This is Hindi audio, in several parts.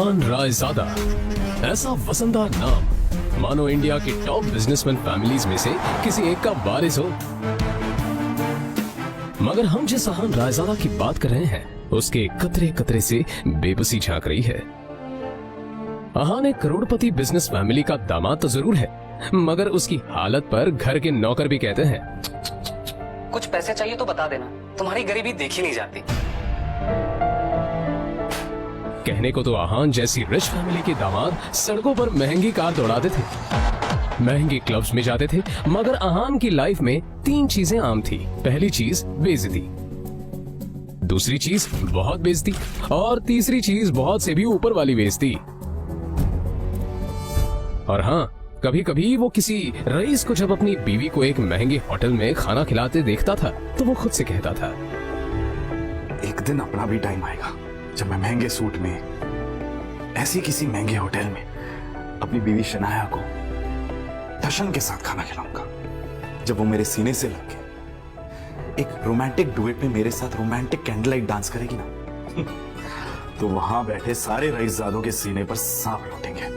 अहान रायजादा, ऐसा वसंदार नाम मानो इंडिया की टॉप बिजनेसमैन फैमिलीज में से किसी एक का वारिस हो। मगर हम जिस अहान रायजादा की बात कर रहे हैं उसके कतरे कतरे से बेबसी झांक रही है। अहान एक करोड़पति बिजनेस फैमिली का दामाद तो जरूर है, मगर उसकी हालत पर घर के नौकर भी कहते हैं, कुछ पैसे चाहिए तो बता देना, तुम्हारी गरीबी देखी नहीं जाती। कहने को तो अहान जैसी रिच फैमिली के दामाद सड़कों पर महंगी कार दौड़ाते थे, महंगे क्लब्स में जाते थे, मगर अहान की लाइफ में 3 चीजें आम थी। पहली चीज बेइज्जती, दूसरी चीज बहुत बेइज्जती और तीसरी चीज बहुत से भी ऊपर वाली बेइज्जती। और हाँ, कभी कभी वो किसी रईस को जब अपनी बीवी को एक महंगे होटल में खाना खिलाते देखता था तो वो खुद से कहता था, एक दिन अपना भी टाइम आएगा जब मैं महंगे सूट में ऐसी किसी महंगे होटल में अपनी बीवी शनाया को जश्न के साथ खाना खिलाऊंगा। जब वो मेरे सीने से लग के एक रोमांटिक डुएट में मेरे साथ रोमांटिक कैंडल लाइट डांस करेगी ना, तो वहां बैठे सारे रईसजादों के सीने पर सांप लौटेंगे।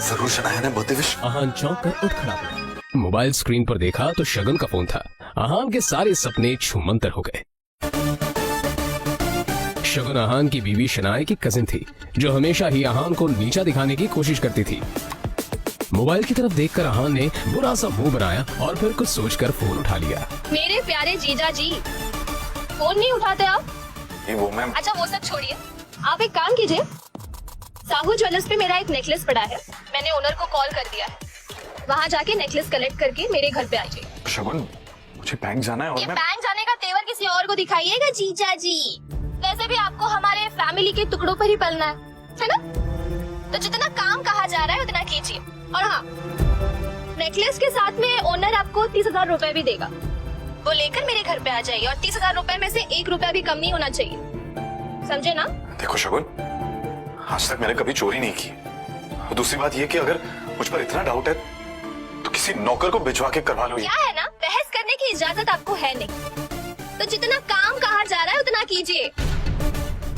जरूर शनाया ने बहुत विश। अहान चौंक कर उठ खड़ा हुआ। मोबाइल स्क्रीन पर देखा तो शगुन का फोन था। अहान के सारे सपने छूमंतर हो गए। शगुन अहान की बीवी शनाया की कजिन थी, जो हमेशा ही अहान को नीचा दिखाने की कोशिश करती थी। मोबाइल की तरफ देखकर अहान ने बुरा सा मुंह बनाया और फिर कुछ सोचकर फोन उठा लिया। मेरे प्यारे जीजा जी, फोन नहीं उठाते आप? वो मैम। अच्छा वो सब छोड़िए, आप एक काम कीजिए, साहू ज्वेलर्स पे मेरा एक नेकलेस पड़ा है, मैंने ओनर को कॉल कर दिया है, वहाँ जाके नेकलेस कलेक्ट करके मेरे घर पे आ जाइए। शगुन, मुझे बैंक जाना है और मैं बैंक जाने का तेवर किसी और को दिखाइएगा जीजा जी। वैसे भी आपको हमारे फैमिली के टुकड़ों पर ही पलना है ना? तो जितना काम कहा जा रहा है उतना कीजिए। और हाँ, नेकलेस के साथ में ओनर आपको 30,000 रुपए भी देगा, वो लेकर मेरे घर पे आ जाइए और 30,000 रुपए में से 1 रुपया भी कम नहीं होना चाहिए, समझे ना? देखो शगुन, आज तक मैंने कभी चोरी नहीं की। और दूसरी बात ये कि अगर मुझ पर इतना डाउट है तो किसी नौकर को भिजवा के करवा लो। क्या है ना, बहस करने की इजाजत आपको है नहीं, तो जितना काम कहा जा रहा है उतना कीजिए।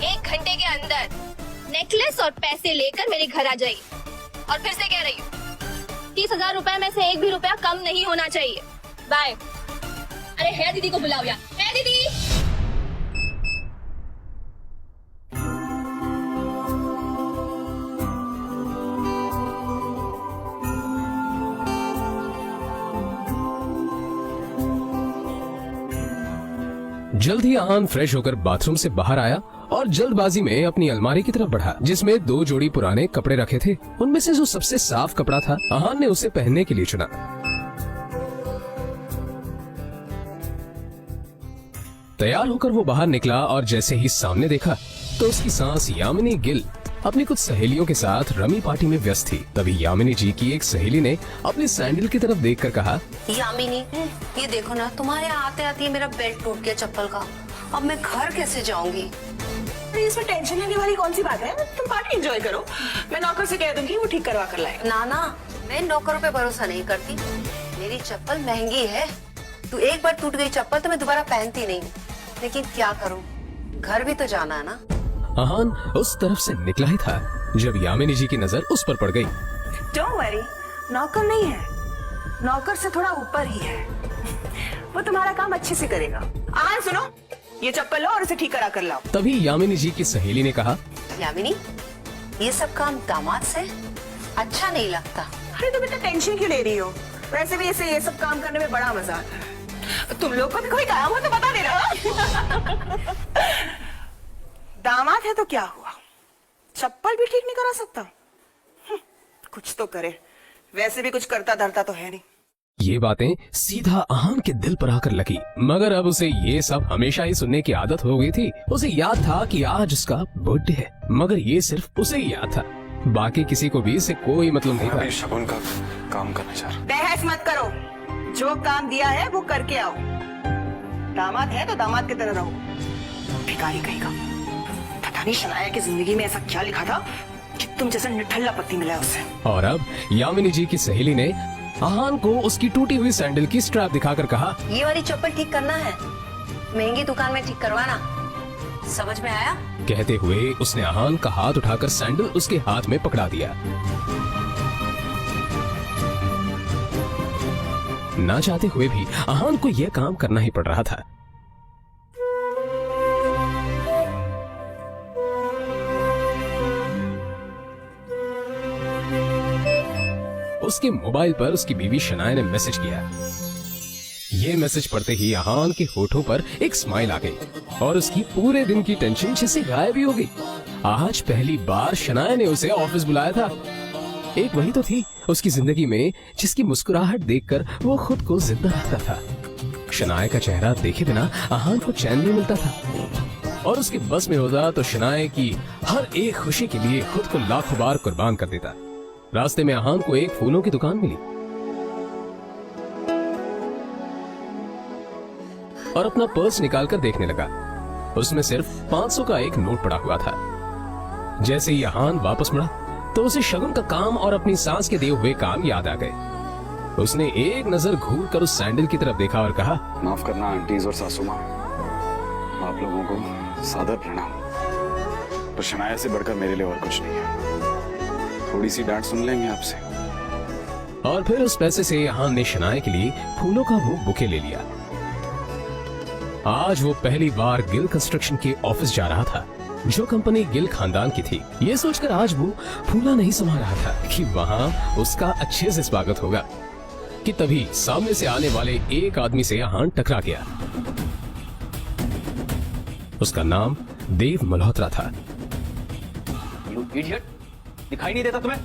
1 घंटे के अंदर नेकलेस और पैसे लेकर मेरे घर आ जाइए। और फिर से कह रही हूँ, 30,000 रुपए में से 1 भी रुपया कम नहीं होना चाहिए। बाय। अरे है दीदी को बुलाओ यार, है दीदी। जल्द ही अहान फ्रेश होकर बाथरूम से बाहर आया और जल्दबाजी में अपनी अलमारी की तरफ बढ़ा, जिसमें 2 जोड़ी पुराने कपड़े रखे थे। उनमें से जो सबसे साफ कपड़ा था, अहान ने उसे पहनने के लिए चुना। तैयार होकर वो बाहर निकला और जैसे ही सामने देखा तो उसकी सांस यामिनी गिल अपनी कुछ सहेलियों के साथ रमी पार्टी में व्यस्त थी। तभी यामिनी जी की एक सहेली ने अपने सैंडल की तरफ देखकर कहा, यामिनी, ये देखो ना, तुम्हारे आते आते मेरा बेल्ट टूट गया चप्पल का, अब मैं घर कैसे जाऊंगी? इसमें टेंशन लेने वाली कौन सी बात है? तुम पार्टी एंजॉय करो, मैं नौकर से कह दूंगी, वो ठीक करवा कर लाएगा। ना ना, मैं नौकरों पे भरोसा नहीं करती। मेरी चप्पल महंगी है, तू एक बार टूट गई चप्पल तो मैं दोबारा पहनती नहीं। लेकिन क्या करूँ, घर भी तो जाना है ना। अहान उस तरफ से निकला ही था जब यामिनी जी की नजर उस पर पड़ गई। डोंट वरी, नौकर नहीं है, नौकर से थोड़ा ऊपर ही है, वो तुम्हारा काम अच्छे से करेगा। सुनो, ये चप्पल लो और इसे ठीक करा कर लाओ। तभी यामिनी जी की सहेली ने कहा, यामिनी, ये सब काम दामाद से अच्छा नहीं लगता। अरे तुम इतना टेंशन क्यों ले रही हो? वैसे भी ऐसे ये सब काम करने में बड़ा मजा आता है। तुम लोग को भी कोई काम हो तो बता देना। दामाद है तो क्या हुआ, चप्पल भी ठीक नहीं करा सकता? कुछ तो करे, वैसे भी कुछ करता धरता तो है नहीं। ये बातें सीधा अहान के दिल पर आकर लगी, मगर अब उसे ये सब हमेशा ही सुनने की आदत हो गई थी। उसे याद था कि आज उसका बर्थडे है, मगर ये सिर्फ उसे ही याद था, बाकी किसी को भी इससे कोई मतलब नहीं था। शगुन का काम करना चाह रहा। बहस मत करो, जो काम दिया है वो करके आओ। दामाद है तो दामाद की तरह रहो। भिखारी कहीं का, पता नहीं शनाया की जिंदगी में ऐसा क्या लिखा था कि तुम जैसा निठल्ला पति मिला उसे। और अब यामिनी जी की सहेली ने आहान को उसकी टूटी हुई सैंडल की स्ट्रैप दिखाकर कहा, ये वाली चप्पल ठीक करना है, महंगी दुकान में ठीक करवाना, समझ में आया? कहते हुए उसने आहान का हाथ उठाकर सैंडल उसके हाथ में पकड़ा दिया। ना चाहते हुए भी आहान को यह काम करना ही पड़ रहा था। उसके मोबाइल पर उसकी बीवी शनाया ने मैसेज किया। ये मैसेज पढ़ते ही आहान के होठों पर एक स्माइल आ गई और उसकी पूरे दिन की टेंशन जैसे गायब ही हो गई। आज पहली बार शनाया ने उसे ऑफिस बुलाया था। एक वही तो थी उसकी जिंदगी में जिसकी मुस्कुराहट देखकर वो खुद को जिंदा रखता था। शनाया का चेहरा देखे बिना आहान को चैन नहीं मिलता था और उसके बस में होता तो शनाया की हर एक खुशी के लिए खुद को लाखों बार कुर्बान कर देता। रास्ते में आहान को एक फूलों की दुकान मिली और अपना पर्स निकालकर देखने लगा। उसमें सिर्फ 500 का एक नोट पड़ा हुआ था। जैसे ही आहान वापस मुड़ा तो उसे शगुन का काम और अपनी सास के दिए हुए काम याद आ गए। उसने एक नजर घूर कर उस सैंडल की तरफ देखा और कहा, माफ करना आंटीज और सासू माँ, आप लोगों को सादर प्रणाम, पर शनाया से बढ़कर मेरे लिए और कुछ नहीं है। थोड़ी सी डांट सुन लेंगे आपसे। और फिर उस पैसे से आहान ने शनाया के लिए फूलों का वो बुके ले लिया। आज वो पहली बार गिल कंस्ट्रक्शन के ऑफिस जा रहा था, जो कंपनी गिल खानदान की थी। ये सोचकर आज वो फूला नहीं समा रहा था कि वहाँ उसका अच्छे से स्वागत होगा कि तभी सामने से आने वाले एक आदमी से आहान टकरा गया। उसका नाम देव मल्होत्रा था। यू इडियट, दिखाई नहीं देता तुम्हें?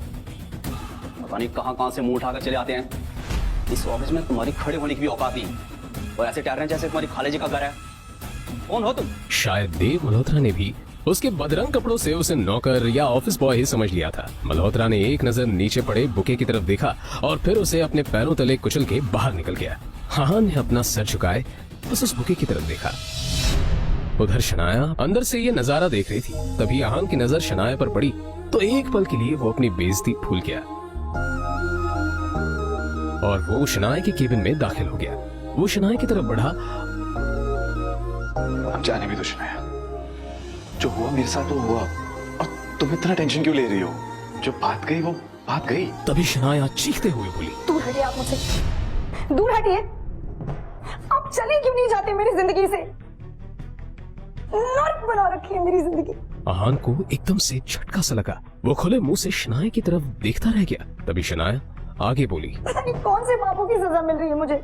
पता नहीं कहां से मुंह उठाकर चले आते हैं। इस ऑफिस में तुम्हारी खड़े होने की भी औकात नहीं और ऐसे टहर रहे हैं जैसे तुम्हारी खाले जी का घर है। कौन हो तुम? शायद देव मल्होत्रा ने भी उसके बदरंग कपड़ों से उसे नौकर या ऑफिस बॉय ही समझ लिया था। मल्होत्रा ने एक नजर नीचे पड़े बुके की तरफ देखा और फिर उसे अपने पैरों तले कुचल के बाहर निकल गया। आहान ने अपना सर झुकाए बस उस बुके की तरफ देखा। उधर शनाया अंदर से ये नजारा देख रही थी। तभी आहान की नजर शनाया पर पड़ी तो एक पल के लिए वो अपनी बेइज्जती भूल गया और वो शनाया के केबिन में दाखिल हो गया। वो शनाया की तरफ बढ़ा। अब जाने भी तो शनाया, जो हुआ मेरे साथ वो हुआ, और तुम इतना टेंशन क्यों ले रही हो? जो बात गई वो बात गई। तभी शनाया चीखते हुए बोली, दूर हटिए आप मुझसे, दूर हटिए। आप चले क्यों नहीं जाते मेरी जिंदगी से? नर्क बना रखी है मेरी जिंदगी। आहान को एकदम से झटका सा लगा। वो खुले मुंह से शनाया की तरफ देखता रह गया। तभी शनाया आगे बोली, पता नहीं कौन से पापों की सजा मिल रही है मुझे।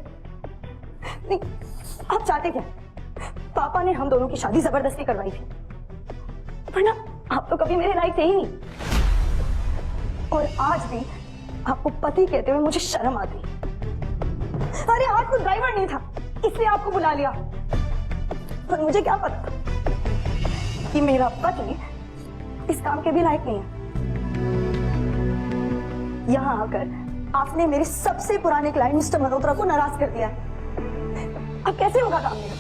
नहीं, आप चाहते क्या? पापा ने हम दोनों की शादी जबरदस्ती करवाई थी, वरना आप तो कभी मेरे लायक थे ही नहीं। और आज भी आपको पति कहते हुए मुझे शर्म आती। अरे आज तो ड्राइवर नहीं था इसलिए आपको बुला लिया, पर मुझे क्या पता कि मेरा पति इस काम के भी लायक नहीं है। यहाँ आकर आपने मेरे सबसे पुराने क्लाइंट मिस्टर मल्होत्रा को नाराज कर दिया है। अब कैसे होगा काम मेरा?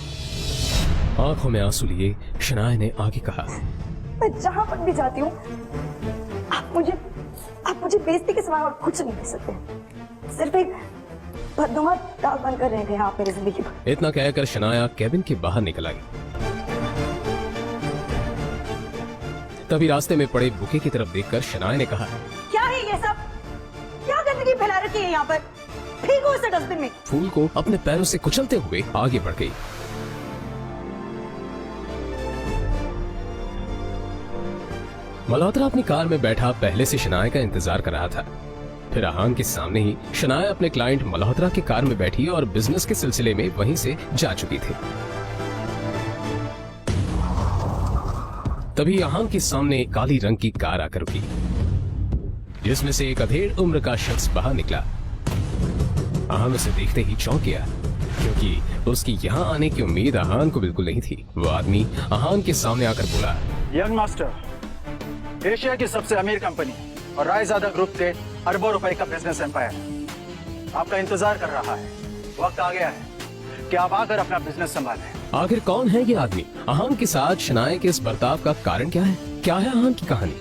आंखों में आंसू लिए शनाया ने आगे कहा, मैं जहां पर भी जाती हूँ आप मुझे बेइज्जती के सिवा और कुछ नहीं दे सकते। सिर्फ एक बदनुमा दाग बनकर रह गए आप मेरी जिंदगी पर। इतना कहकर शनाया केबिन के बाहर निकल आई। तभी रास्ते में पड़े बुके की तरफ देखकर शनाया ने कहा, क्या है ये सब? क्या गंदगी फैला रखी है यहाँ पर? फेंको इसे डस्टबिन में। फूल को अपने पैरों से कुचलते हुए आगे बढ़ गई। मल्होत्रा अपनी कार में बैठा पहले से शनाया का इंतजार कर रहा था। फिर आहान के सामने ही शनाया अपने क्लाइंट मल्होत्रा के कार में बैठी और बिजनेस के सिलसिले में वहीं से जा चुकी थी। तभी आहान के सामने एक काली रंग की कार आकर रुकी, जिसमें से एक अधेड़ उम्र का शख्स बाहर निकला। आहान उसे देखते ही चौंक गया, क्योंकि उसकी यहाँ आने की उम्मीद आहान को बिल्कुल नहीं थी। वो आदमी आहान के सामने आकर बोला, यंग मास्टर, एशिया की सबसे अमीर कंपनी और रायजादा ग्रुप के अरबों रुपए का बिजनेस एम्पायर आपका इंतजार कर रहा है। वक्त आ गया है कि आप आकर अपना बिजनेस संभालें। आखिर कौन है ये आदमी? आहान के साथ शनाया के इस बर्ताव का कारण क्या है? क्या है आहान की कहानी?